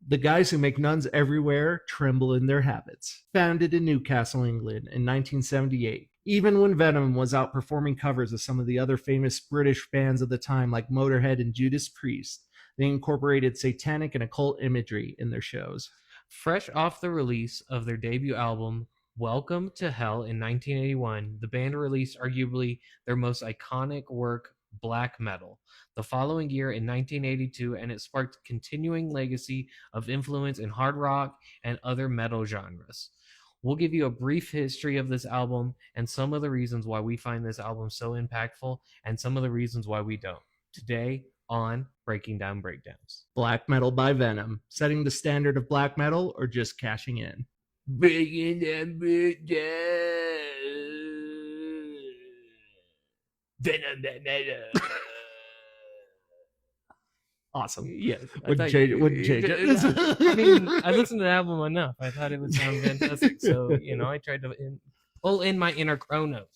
The guys who make nuns everywhere tremble in their habits. Founded in Newcastle, England in 1978. Even when Venom was outperforming covers of some of the other famous British bands of the time like Motorhead and Judas Priest, they incorporated satanic and occult imagery in their shows. Fresh off the release of their debut album, Welcome to Hell in 1981, the band released arguably their most iconic work, Black Metal, the following year in 1982, and it sparked continuing legacy of influence in hard rock and other metal genres. We'll give you a brief history of this album and some of the reasons why we find this album so impactful and some of the reasons why we don't. Today on Breaking Down Breakdowns. Black Metal by Venom, setting the standard of black metal or just cashing in? Breaking Down Breakdowns. Venom metal. Awesome. Yes. Wouldn't change it. I mean, I listened to the album enough. I thought it would sound fantastic. So, I tried to pull in my inner Kronos.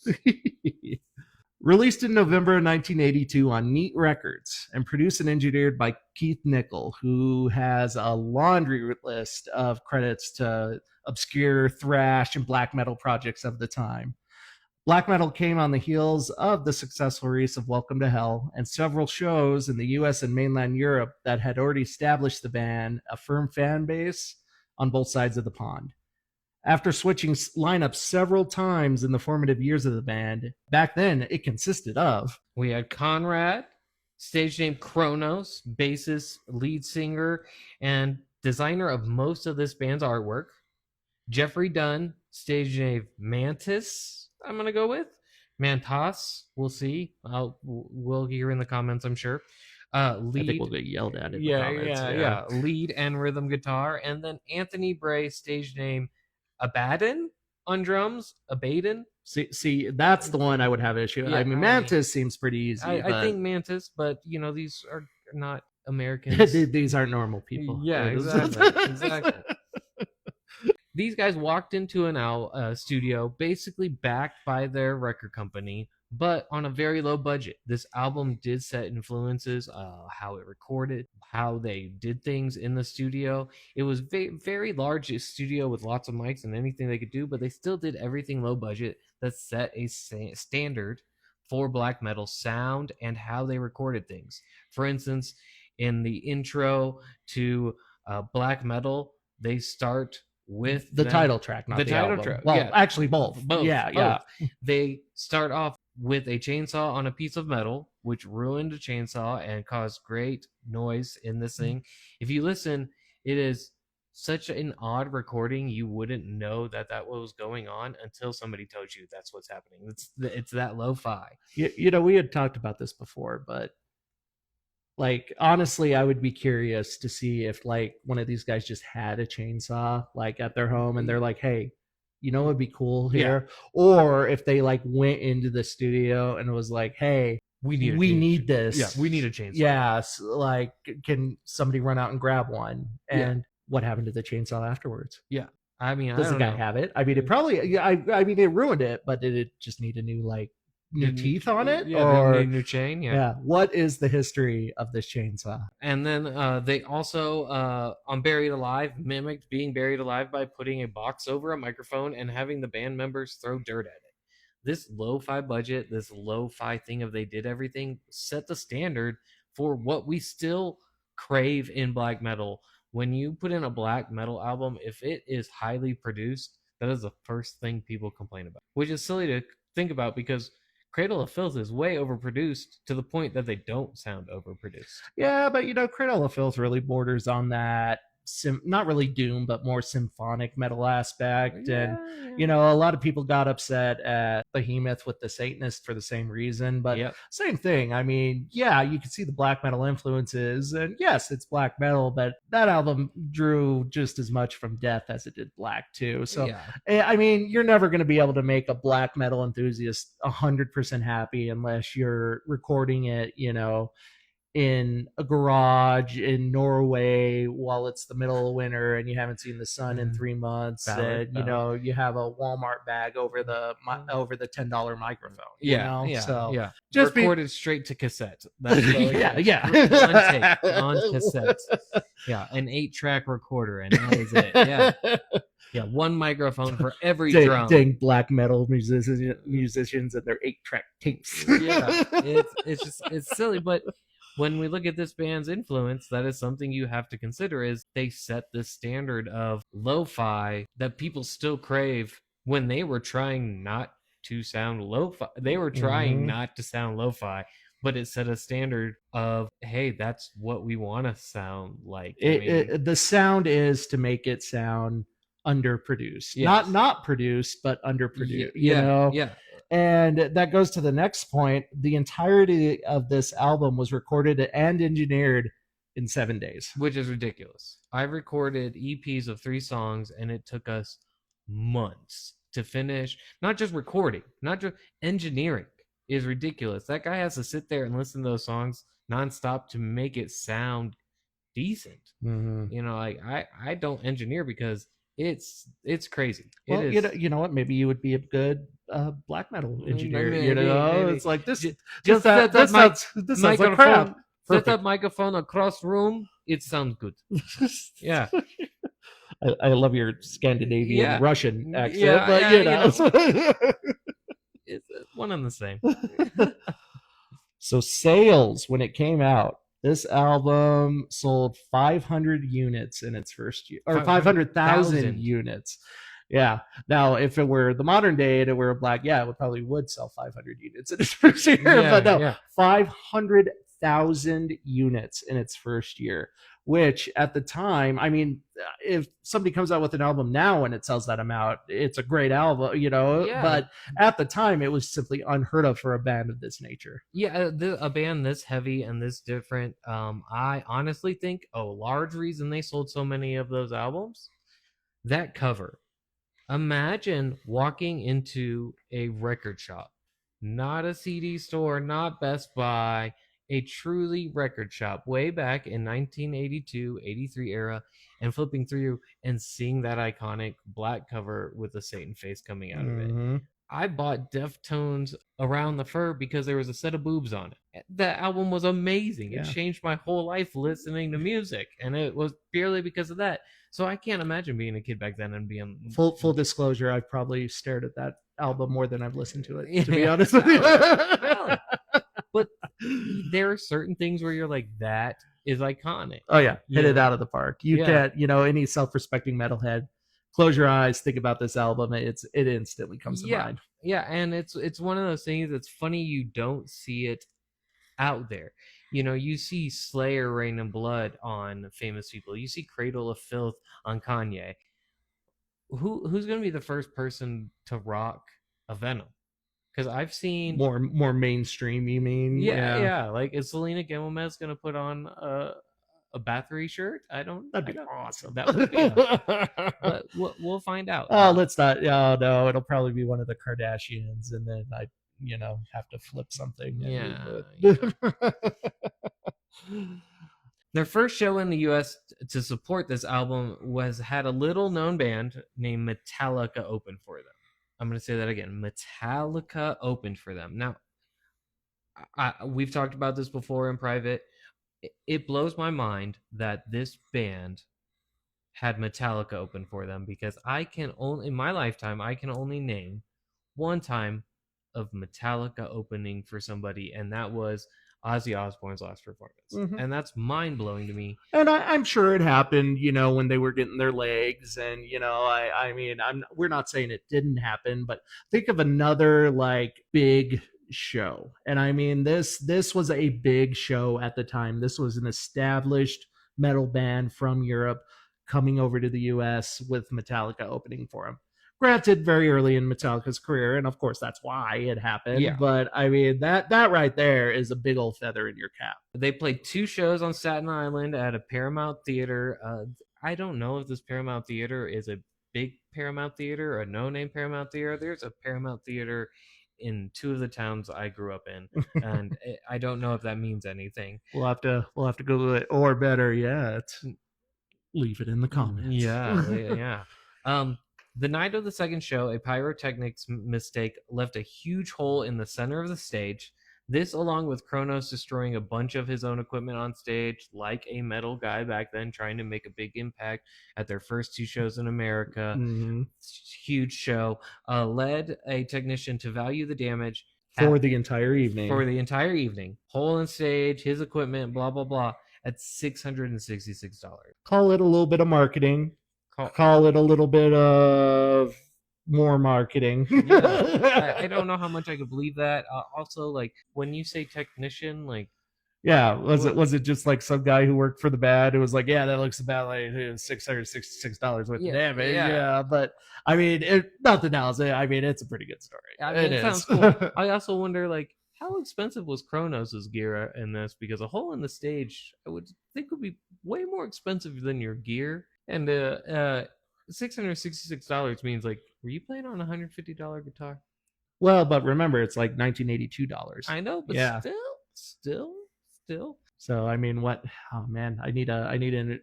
Released in November of 1982 on Neat Records and produced and engineered by Keith Nickel, who has a laundry list of credits to obscure thrash and black metal projects of the time. Black metal came on the heels of the successful release of Welcome to Hell and several shows in the US and mainland Europe that had already established the band a firm fan base on both sides of the pond. After switching lineups several times in the formative years of the band, back then it consisted of... We had Conrad, stage name Kronos, bassist, lead singer, and designer of most of this band's artwork. Jeffrey Dunn, stage name Mantis, I'm going to go with. Mantas, we'll see. We'll hear in the comments, I'm sure. Lead, I think we'll get yelled at in the comments. Yeah. Lead and rhythm guitar. And then Anthony Bray, stage name Abaddon on drums. Abaddon. See, that's the one I would have issue. Yeah, I mean, Mantis seems pretty easy. I think Mantis, but these are not Americans. These aren't normal people. Yeah, exactly. These guys walked into an studio basically backed by their record company, but on a very low budget. This album did set influences, how it recorded, how they did things in the studio. It was very large studio with lots of mics and anything they could do, but they still did everything low budget that set a standard for black metal sound and how they recorded things. For instance, in the intro to black metal, they start with the title track, not the title album. Track. Well, yeah. Actually, both. Yeah. They start off with a chainsaw on a piece of metal, which ruined a chainsaw and caused great noise in this thing. If you listen, it is such an odd recording. You wouldn't know that was going on until somebody told you that's what's happening. It's that lo-fi. We had talked about this before, but like, honestly, I would be curious to see if like one of these guys just had a chainsaw like at their home and they're like, hey, what would be cool here? Yeah. Or if they like went into the studio and was like, hey, we need this. Yeah, we need a chainsaw. Yes. Like, can somebody run out and grab one? And what happened to the chainsaw afterwards? Yeah. I mean, does the guy have it? I mean, it probably, I mean, it ruined it, but did it just need a new new teeth on it, or new chain? Yeah. What is the history of this chainsaw? And then they also on Buried Alive mimicked being buried alive by putting a box over a microphone and having the band members throw dirt at it. This lo-fi budget, this lo-fi thing of they did everything, set the standard for what we still crave in black metal. When you put in a black metal album, if it is highly produced, that is the first thing people complain about, which is silly to think about because Cradle of Filth is way overproduced to the point that they don't sound overproduced. Yeah, but Cradle of Filth really borders on that not really doom, but more symphonic metal aspect. Yeah, and a lot of people got upset at Behemoth with the Satanist for the same reason, but same thing. I mean, yeah, you can see the black metal influences, and yes, it's black metal, but that album drew just as much from Death as it did Black too. So I mean, you're never going to be able to make a black metal enthusiast 100% happy unless you're recording it in a garage in Norway while it's the middle of winter and you haven't seen the sun in 3 months, Valid, and valid. you have a Walmart bag over the $10 microphone, Yeah, yeah, so yeah. just be Recorded straight to cassette. That's what yeah, one take yeah. on cassette. Yeah, an 8-track recorder, and that is it. Yeah, yeah. One microphone for every dang, drum. dang black metal musicians and their 8-track tapes. Yeah, it's silly, but when we look at this band's influence, that is something you have to consider. Is they set the standard of lo-fi that people still crave when they were trying not to sound lo-fi. They were trying Mhm. not to sound lo-fi, but it set a standard of, hey, that's what we want to sound like. I mean, The sound is to make it sound underproduced, yes, not produced, but underproduced. yeah, yeah, And that goes to the next point. The entirety of this album was recorded and engineered in 7 days. which is ridiculous. I recorded EPs of 3 songs, and it took us months to finish. Not just recording, not just engineering is ridiculous. That guy has to sit there and listen to those songs nonstop to make it sound decent. Mm-hmm. Like I don't engineer because it's crazy. It Well, is. you know what? Maybe you would be a good black metal engineer. Maybe It's like this. just set that This sounds like crap. microphone. Set that Perfect. microphone across room. It sounds good. Yeah. I love your Scandinavian Yeah. Russian accent, Yeah, but yeah, you know. it's one and the same. So sales when it came out, this album sold 500 units in its first year, or 500,000 500,000. units. Yeah. Now, if it were the modern day and it were black, yeah, it would probably would sell 500 units in its first year. But Yeah, no, yeah. 500,000 units in its first year, which at the time, I mean, if somebody comes out with an album now and it sells that amount, it's a great album, Yeah. But at the time, it was simply unheard of for a band of this nature. Yeah, a band this heavy and this different, I honestly think a large reason they sold so many of those albums, that cover. Imagine walking into a record shop, not a CD store, not Best Buy, a truly record shop way back in 1982, 83 era, and flipping through and seeing that iconic black cover with the Satan face coming out of it. Mm-hmm. I bought Deftones Around the Fur because there was a set of boobs on it. That album was amazing. Yeah. It changed my whole life listening to music, and it was purely because of that. So I can't imagine being a kid back then and being Full disclosure, I've probably stared at that album more than I've listened to it, to be Yeah, honest with you. valid. But there are certain things where you're like, that is iconic. Oh yeah, hit it Yeah. out of the park. You Yeah. can't, any self-respecting metalhead, close your eyes, think about this album, it instantly comes to mind. Yeah, and it's one of those things that's funny you don't see it out there. You see Slayer Rain and Blood on Famous People. You see Cradle of Filth on Kanye. Who's going to be the first person to rock a Venom? Because I've seen More mainstream, you mean? yeah. Like, is Selena Gomez going to put on a Bathory shirt? That'd be awesome. That would be awesome. But we'll find out. Oh, let's not. Oh no, it'll probably be one of the Kardashians, and then I, have to flip something. Yeah. Their first show in the U.S. to support this album had a little known band named Metallica open for them. I'm going to say that again. Metallica opened for them. Now, we've talked about this before in private. It blows my mind that this band had Metallica open for them, because in my lifetime, I can only name one time of Metallica opening for somebody, and that was Ozzy Osbourne's last performance. Mhm. And that's mind-blowing to me. And I'm sure it happened, when they were getting their legs, and I mean, we're not saying it didn't happen, but think of another like big show. And I mean, this was a big show at the time. This was an established metal band from Europe coming over to the US with Metallica opening for them. Granted, very early in Metallica's career, and of course that's why it happened. Yeah. But I mean, that right there is a big old feather in your cap. They played 2 shows on Staten Island at a Paramount Theater. I don't know if this Paramount Theater is a big Paramount Theater or a no-name Paramount Theater. There's a Paramount Theater in two of the towns I grew up in, and I don't know if that means anything. We'll have to go with it, or better yet, leave it in the comments. Yeah. Um, the night of the second show, a pyrotechnics mistake left a huge hole in the center of the stage. This, along with Kronos destroying a bunch of his own equipment on stage, like a metal guy back then trying to make a big impact at their first two shows in America, Mhm. huge show, led a technician to value the damage For the entire evening. for the entire evening. Hole in stage, his equipment, blah blah blah, at $666. Call it a little bit of marketing. Call, Call it a little bit of more marketing. yeah, I don't know how much I could believe that. Also, like when you say technician, like Yeah, was it just like some guy who worked for the band who was like, yeah, that looks about like $666 worth of damage. Yeah, but I mean, nothing else. I mean, it's a pretty good story. I mean, it sounds cool. I also wonder, like, how expensive was Kronos' gear in this? Because a hole in the stage, I would think would be way more expensive than your gear. And $666 means like, were you playing on a $150 guitar? Well, but remember, it's like $1982. I know, but Yeah. still. So I mean, what? Oh man, I need an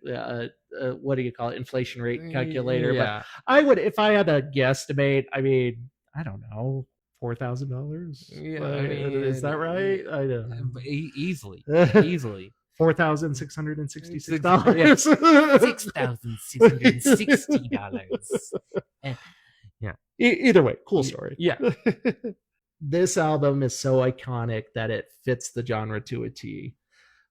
what do you call it? Inflation rate calculator. Yeah. But I would, if I had to guesstimate. I mean, I don't know, $4,000. Yeah, I mean, is that right? I don't know. Easily. $4,666. $6,660. Yeah. Either way, cool story. Yeah. This album is so iconic that it fits the genre to a T.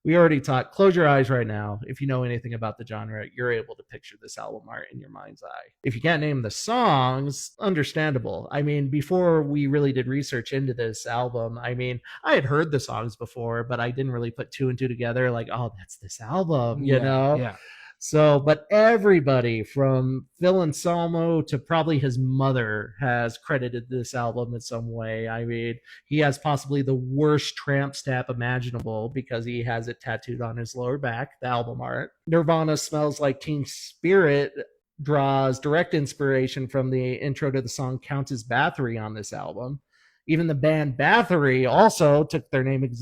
We already talked. Close your eyes right now. If you know anything about the genre, you're able to picture this album art in your mind's eye. If you can't name the songs, understandable. I mean, before we really did research into this album, I mean, I had heard the songs before, but I didn't really put two and two together. Like, oh, that's this album, you know? Yeah. So, but everybody from Phil Anselmo to probably his mother has credited this album in some way. I mean, he has possibly the worst tramp stamp imaginable because he has it tattooed on his lower back, the album art. Nirvana Smells Like Teen Spirit draws direct inspiration from the intro to the song Countess Bathory on this album. Even the band Bathory also took their name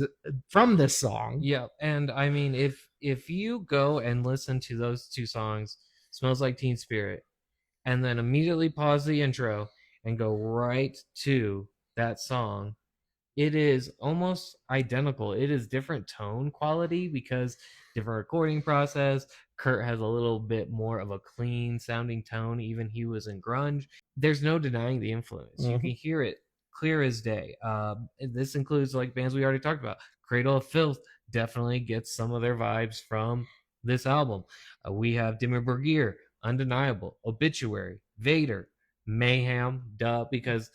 from this song. Yeah, and I mean, if you go and listen to those two songs, Smells Like Teen Spirit, and then immediately pause the intro and go right to that song, it is almost identical. It is different tone quality because different recording process. Kurt has a little bit more of a clean sounding tone. Even he was in grunge. There's no denying the influence. You can hear it clear as day. This includes like bands we already talked about. Cradle of Filth definitely gets some of their vibes from this album. We have Dimmu Borgir, Undeniable, Obituary, Vader, Mayhem, because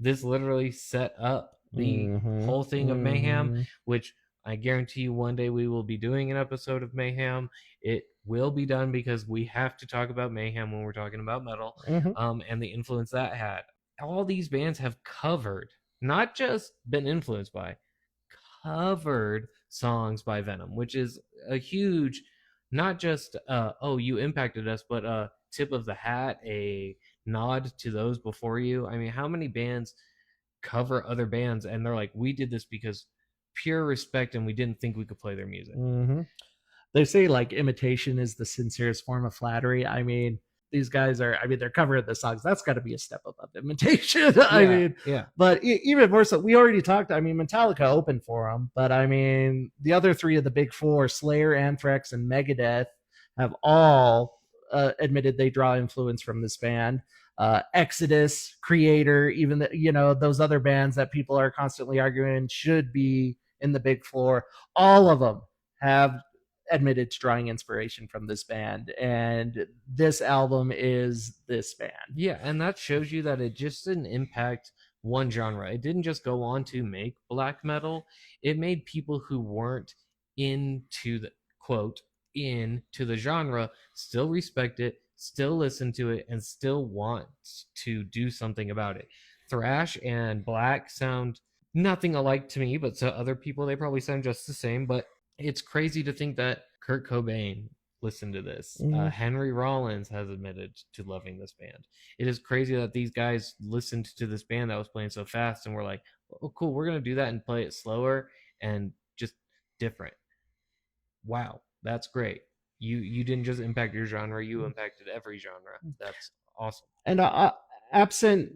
this literally set up the whole thing of Mayhem, which I guarantee you one day we will be doing an episode of Mayhem. It will be done because we have to talk about Mayhem when we're talking about metal, and the influence that had. All these bands have covered, not just been influenced by, covered songs by Venom, which is a huge, not just oh, you impacted us, but a tip of the hat, a nod to those before you. I mean, how many bands cover other bands and they're like, we did this because pure respect and we didn't think we could play their music. They say like imitation is the sincerest form of flattery. I mean, these guys are, I mean, they're covering the songs. That's got to be a step above imitation. I mean, but even more so, we already talked. I mean, Metallica opened for them, but I mean, the other three of the big four, Slayer, Anthrax, and Megadeth, have all admitted they draw influence from this band. Exodus, Creator, even those other bands that people are constantly arguing should be in the big four, all of them have admitted to drawing inspiration from this band, and this album is this band. Yeah, and that shows you that it just didn't impact one genre. It didn't just go on to make black metal. It made people who weren't into the quote into the genre still respect it, still listen to it, and still want to do something about it. Thrash and black sound nothing alike to me, but to other people they probably sound just the same. But it's crazy to think that Kurt Cobain listen to this. Mhm. Henry Rollins has admitted to loving this band. It is crazy that these guys listened to this band that was playing so fast and were like, oh, cool, we're going to do that and play it slower and just different. Wow, that's great. You didn't just impact your genre, you impacted every genre. That's awesome. And absent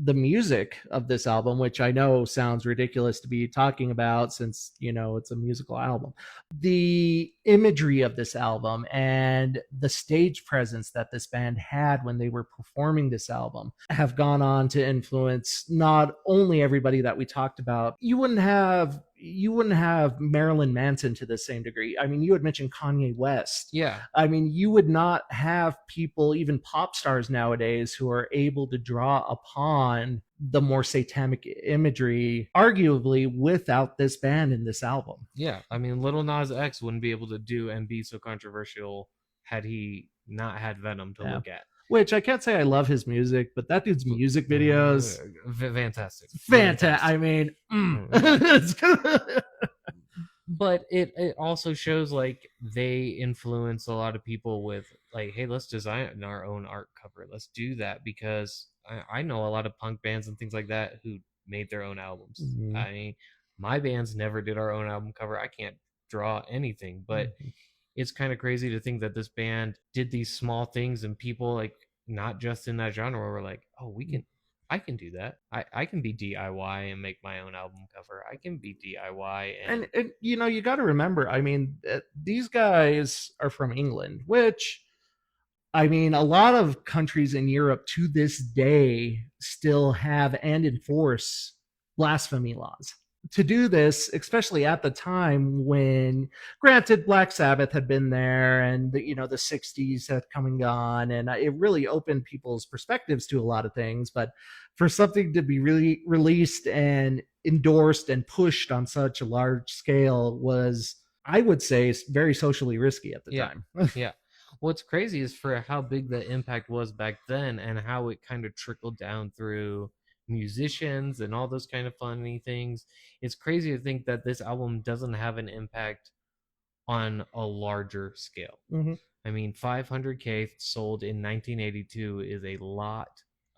the music of this album, which I know sounds ridiculous to be talking about since, it's a musical album, the imagery of this album and the stage presence that this band had when they were performing this album have gone on to influence not only everybody that we talked about. You wouldn't have Marilyn Manson to the same degree. I mean, you had mentioned Kanye West. Yeah. I mean, you would not have people, even pop stars nowadays, who are able to draw upon the more satanic imagery, arguably, without this band and this album. Yeah. I mean, Little Nas X wouldn't be able to do and be so controversial had he not had Venom to look at. Which I can't say I love his music, but that dude's music videos, fantastic. Fantastic. I mean, but it also shows like they influence a lot of people with like, hey, let's design our own art cover. Let's do that because I know a lot of punk bands and things like that who made their own albums. Mhm. I mean, my bands never did our own album cover. I can't draw anything, but it's kind of crazy to think that this band did these small things and people like not just in that genre were like, oh, I can do that. I can be DIY and make my own album cover. I can be DIY and you got to remember, I mean, these guys are from England, which, I mean, a lot of countries in Europe to this day still have and enforce blasphemy laws. To do this, especially at the time when, granted, Black Sabbath had been there and the 60s had come and gone, and it really opened people's perspectives to a lot of things. But for something to be really released and endorsed and pushed on such a large scale was, I would say, very socially risky at the time. Yeah. What's crazy is for how big the impact was back then and how it kind of trickled down through musicians and all those kind of funny things. It's crazy to think that this album doesn't have an impact on a larger scale. Mm-hmm. I mean, 500K sold in 1982 is a lot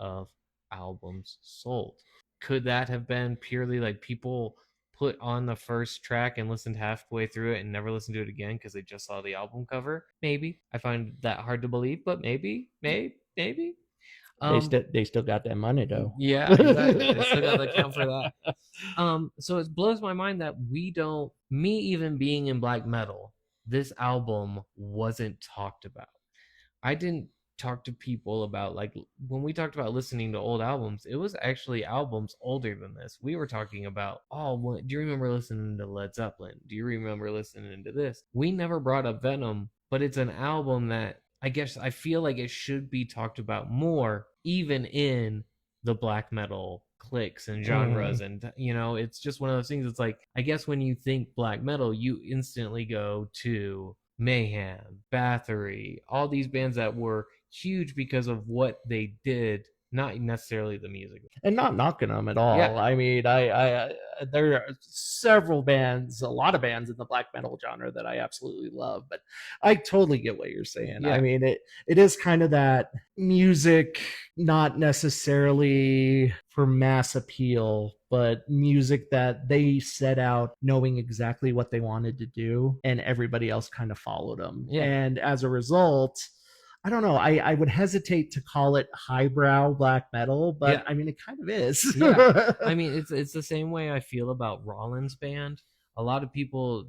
of albums sold. Could that have been purely like people put on the first track and listened halfway through it and never listened to it again because they just saw the album cover? Maybe. I find that hard to believe, but maybe. They still got that money though. Yeah, exactly. They still got the account for that. So it blows my mind that me even being in black metal, this album wasn't talked about. I didn't talk to people about like when we talked about listening to old albums, it was actually albums older than this. We were talking about, do you remember listening to Led Zeppelin? Do you remember listening to this? We never brought up Venom, but it's an album that I guess I feel like it should be talked about more, even in the black metal cliques and genres. And it's just one of those things. It's like, I guess when you think black metal, you instantly go to Mayhem, Bathory, all these bands that were huge because of what they did, not necessarily the music. And not knocking them at all. Yeah. I mean, I there are several bands, a lot of bands in the black metal genre that I absolutely love, but I totally get what you're saying. Yeah. I mean, it is kind of that music, not necessarily for mass appeal, but music that they set out knowing exactly what they wanted to do, and everybody else kind of followed them. Yeah. And as a result, I don't know. I would hesitate to call it highbrow black metal, but Yeah. I mean, it kind of is. Yeah. I mean, it's the same way I feel about Rollins Band. A lot of people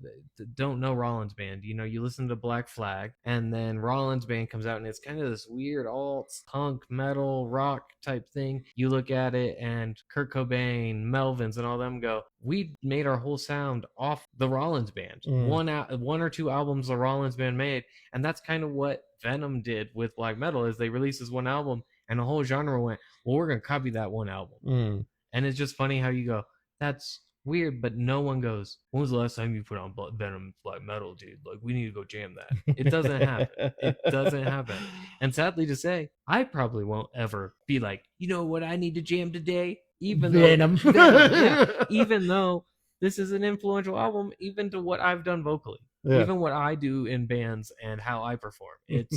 don't know Rollins Band. You listen to Black Flag, and then Rollins Band comes out, and it's kind of this weird alt punk metal rock type thing. You look at it, and Kurt Cobain, Melvins, and all them go, we made our whole sound off the Rollins Band. One or two albums the Rollins Band made, and that's kind of what Venom did with black metal. Is they released this one album, and the whole genre went, well, we're gonna copy that one album. And it's just funny how you go, that's weird, but no one goes, when was the last time you put on Venom black metal, dude? Like, we need to go jam that. It doesn't happen. It doesn't happen. And sadly to say, I probably won't ever be like, you know what I need to jam today? Venom. Even though this is an influential album, even to what I've done vocally. Yeah. Even what I do in bands and how I perform, it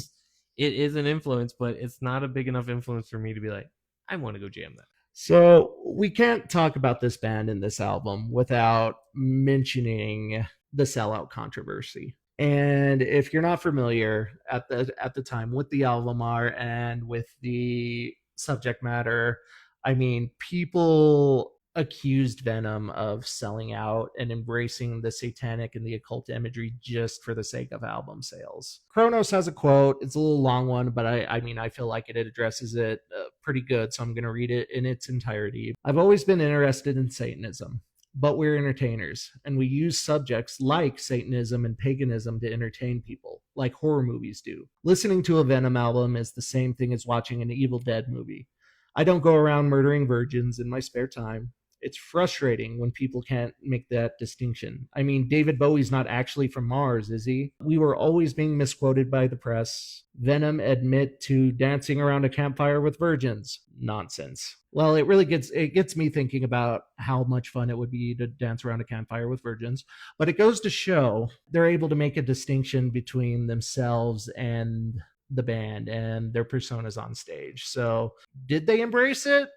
is an influence, but it's not a big enough influence for me to be like, I want to go jam that. So we can't talk about this band in this album without mentioning the sellout controversy. And if you're not familiar at the time with the album art and with the subject matter, I mean, people accused Venom of selling out and embracing the satanic and the occult imagery just for the sake of album sales. Kronos has a quote. It's a little long one, but I mean, I feel like it addresses it pretty good, so I'm going to read it in its entirety. I've always been interested in Satanism, but we're entertainers, and we use subjects like Satanism and paganism to entertain people, like horror movies do. Listening to a Venom album is the same thing as watching an Evil Dead movie. I don't go around murdering virgins in my spare time. It's frustrating when people can't make that distinction. I mean, David Bowie's not actually from Mars, is he? We were always being misquoted by the press. Venom admit to dancing around a campfire with virgins. Nonsense. Well, it gets me thinking about how much fun it would be to dance around a campfire with virgins, but it goes to show they're able to make a distinction between themselves and the band and their personas on stage. So, did they embrace it?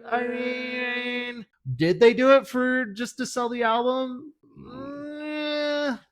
I mean, did they do it for just to sell the album?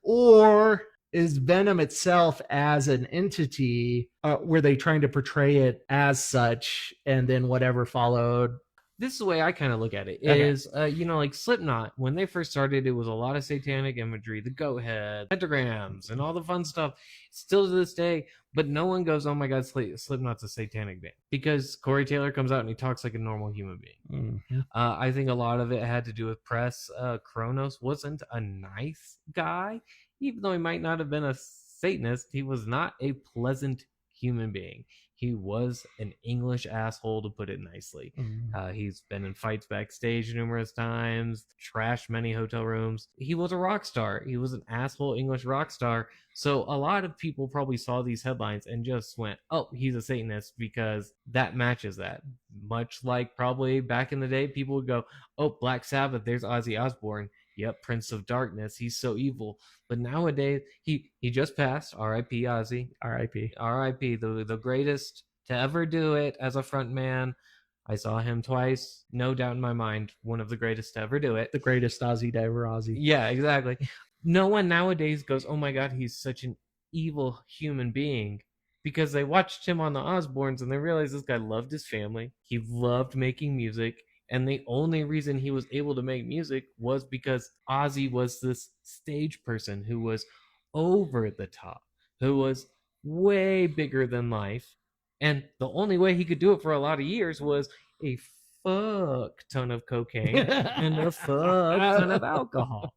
Or is Venom itself as an entity, were they trying to portray it as such, and then whatever followed? This is the way I kind of look at it Okay. is, like Slipknot, when they first started, it was a lot of satanic imagery, the goat head, pentagrams, and all the fun stuff. Still to this day, but no one goes, oh my God, Slipknot's a satanic band. Because Corey Taylor comes out and he talks like a normal human being. Mm-hmm. I think a lot of it had to do with press. Kronos wasn't a nice guy, even though he might not have been a Satanist. He was not a pleasant human being. He was an English asshole, to put it nicely. He's been in fights backstage numerous times, trashed many hotel rooms. He was a rock star. He was an asshole English rock star. So a lot of people probably saw these headlines and just went, oh, he's a Satanist, because that matches that. Much like probably back in the day, people would go, oh, Black Sabbath, there's Ozzy Osbourne. Yep, Prince of Darkness. He's so evil. But nowadays, he just passed. R.I.P. Ozzy. R.I.P. R.I.P. The greatest to ever do it as a front man. I saw him twice. No doubt in my mind, one of the greatest to ever do it. The greatest Ozzy to ever Ozzy. Yeah, exactly. No one nowadays goes, oh my God, he's such an evil human being, because they watched him on the Osbournes and they realized this guy loved his family. He loved making music. And the only reason he was able to make music was because Ozzy was this stage person who was over the top, who was way bigger than life. And the only way he could do it for a lot of years was a fuck ton of cocaine and a fuck ton of alcohol.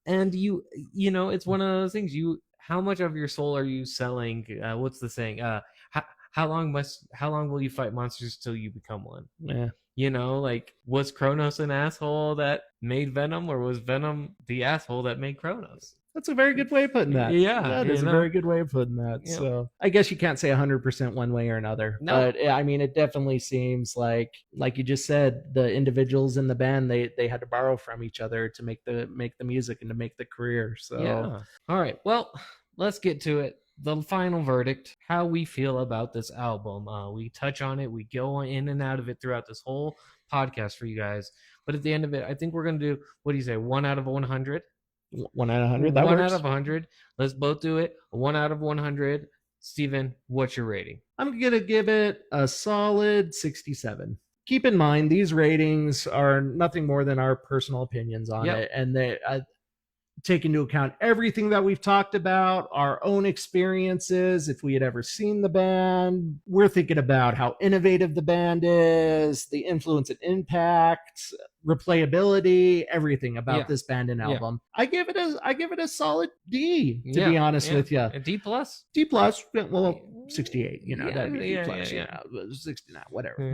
And it's one of those things. How much of your soul are you selling? What's the saying? How long will you fight monsters till you become one? Yeah. Like, was Kronos an asshole that made Venom, or was Venom the asshole that made Kronos? That's a very good way of putting that. Yeah, that is a very good way of putting that. Yeah. So I guess you can't say 100% one way or another. No. But I mean, it definitely seems like you just said, the individuals in the band, they had to borrow from each other to make the music and to make the career. So yeah. All right. Well, let's get to it. The final verdict, how we feel about this album. We touch on it. We go in and out of it throughout this whole podcast for you guys. But at the end of it, I think we're going to do, what do you say, 1 out of 100? 1 out of 100. That 1 works. out of 100. Let's both do it. 1 out of 100. Steven, what's your rating? I'm going to give it a solid 67. Keep in mind, these ratings are nothing more than our personal opinions on it. And they take into account everything that we've talked about, our own experiences, if we had ever seen the band. We're thinking about how innovative the band is, the influence and impact, replayability, everything about this band and album. I give it a solid D, to be honest with you. A D plus? D plus, well, 68, that'd be D plus, 69, whatever.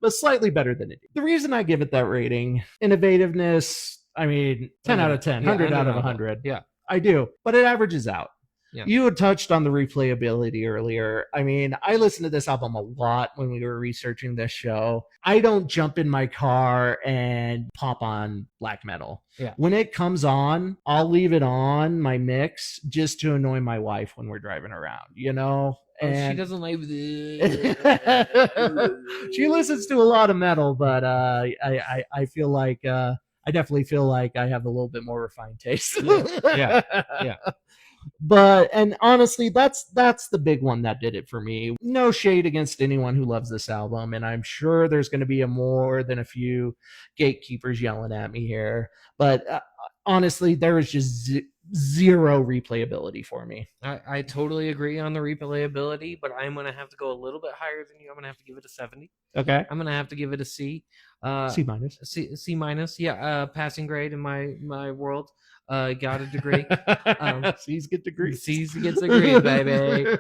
But slightly better than it. The reason I give it that rating, innovativeness, I mean, 10 out of 10, 100 out of 100. Yeah. I do. But it averages out. Yeah. You had touched on the replayability earlier. I mean, I listened to this album a lot when we were researching this show. I don't jump in my car and pop on black metal. Yeah. When it comes on, I'll leave it on my mix just to annoy my wife when we're driving around, you know? Oh, she And doesn't like she listens to a lot of metal, but I feel like I definitely feel like I have a little bit more refined taste. Yeah. Yeah. But and honestly, that's the big one that did it for me. No shade against anyone who loves this album, and I'm sure there's going to be a more than a few gatekeepers yelling at me here. But honestly, there is just zero replayability for me. I totally agree on the replayability, but I'm gonna have to go a little bit higher than you. I'm gonna have to give it a 70. Okay, I'm gonna have to give it a C. C minus. C minus. Yeah, passing grade in my world. Got a degree. C's get degrees. C's gets a grade, baby.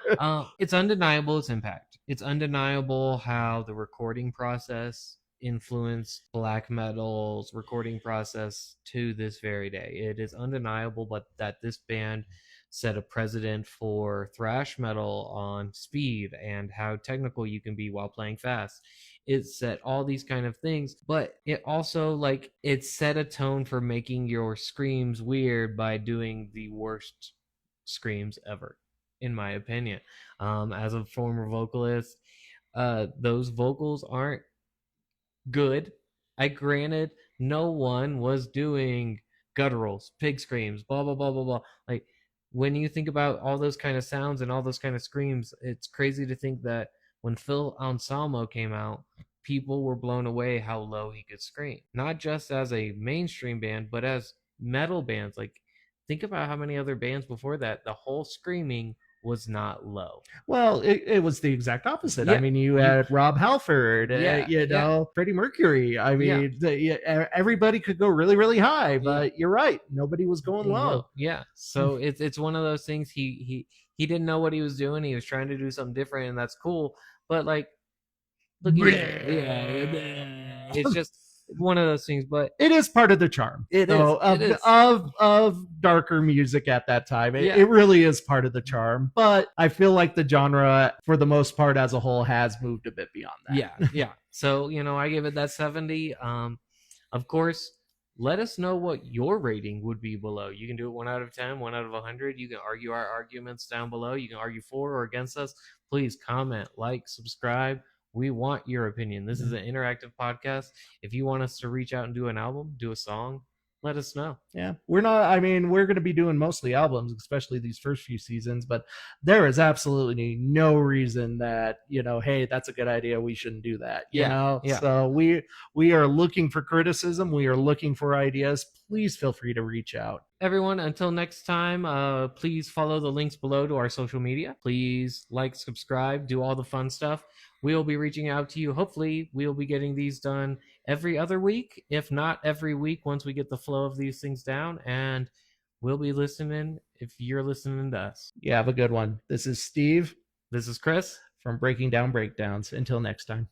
It's undeniable its impact. It's undeniable how the recording process influenced black metal's recording process to this very day. It is undeniable, but that this band set a precedent for thrash metal on speed and how technical you can be while playing fast. It set all these kind of things, but it also like it set a tone for making your screams weird by doing the worst screams ever, in my opinion. As a former vocalist, those vocals aren't good. I granted no one was doing gutturals, pig screams, blah blah blah blah blah. Like when you think about all those kind of sounds and all those kind of screams, it's crazy to think that when Phil Anselmo came out, people were blown away how low he could scream. Not just as a mainstream band, but as metal bands. Like think about how many other bands before that the whole screaming was not low. Well, it was the exact opposite. I Yeah, mean, you had Rob Halford, yeah, you yeah, know, Freddie Mercury. I yeah. mean, everybody could go really, really high, but you're right. Nobody was going low. Yeah. So it's one of those things. He didn't know what he was doing. He was trying to do something different, and that's cool. But like, look, it's just one of those things. But It is part of the charm. it is. So, It is. of darker music at that time. Yeah. It really is part of the charm. But I feel like the genre, for the most part, as a whole, has moved a bit beyond that. Yeah. Yeah. So I give it that 70. Of course, let us know what your rating would be below. You can do it 1 out of 10, 1 out of 100. You can argue our arguments down below. You can argue for or against us. Please comment, like, subscribe. We want your opinion. This is an interactive podcast. If you want us to reach out and do an album, do a song, let us know. Yeah, we're not. I mean, we're going to be doing mostly albums, especially these first few seasons. But there is absolutely no reason that hey, that's a good idea. We shouldn't do that. Yeah. So we are looking for criticism. We are looking for ideas. Please feel free to reach out. Everyone, until next time, please follow the links below to our social media. Please like, subscribe, do all the fun stuff. We'll be reaching out to you. Hopefully, we'll be getting these done every other week, if not every week, once we get the flow of these things down. And we'll be listening if you're listening to us. Yeah, have a good one. This is Steve. This is Chris From Breaking Down Breakdowns. Until next time.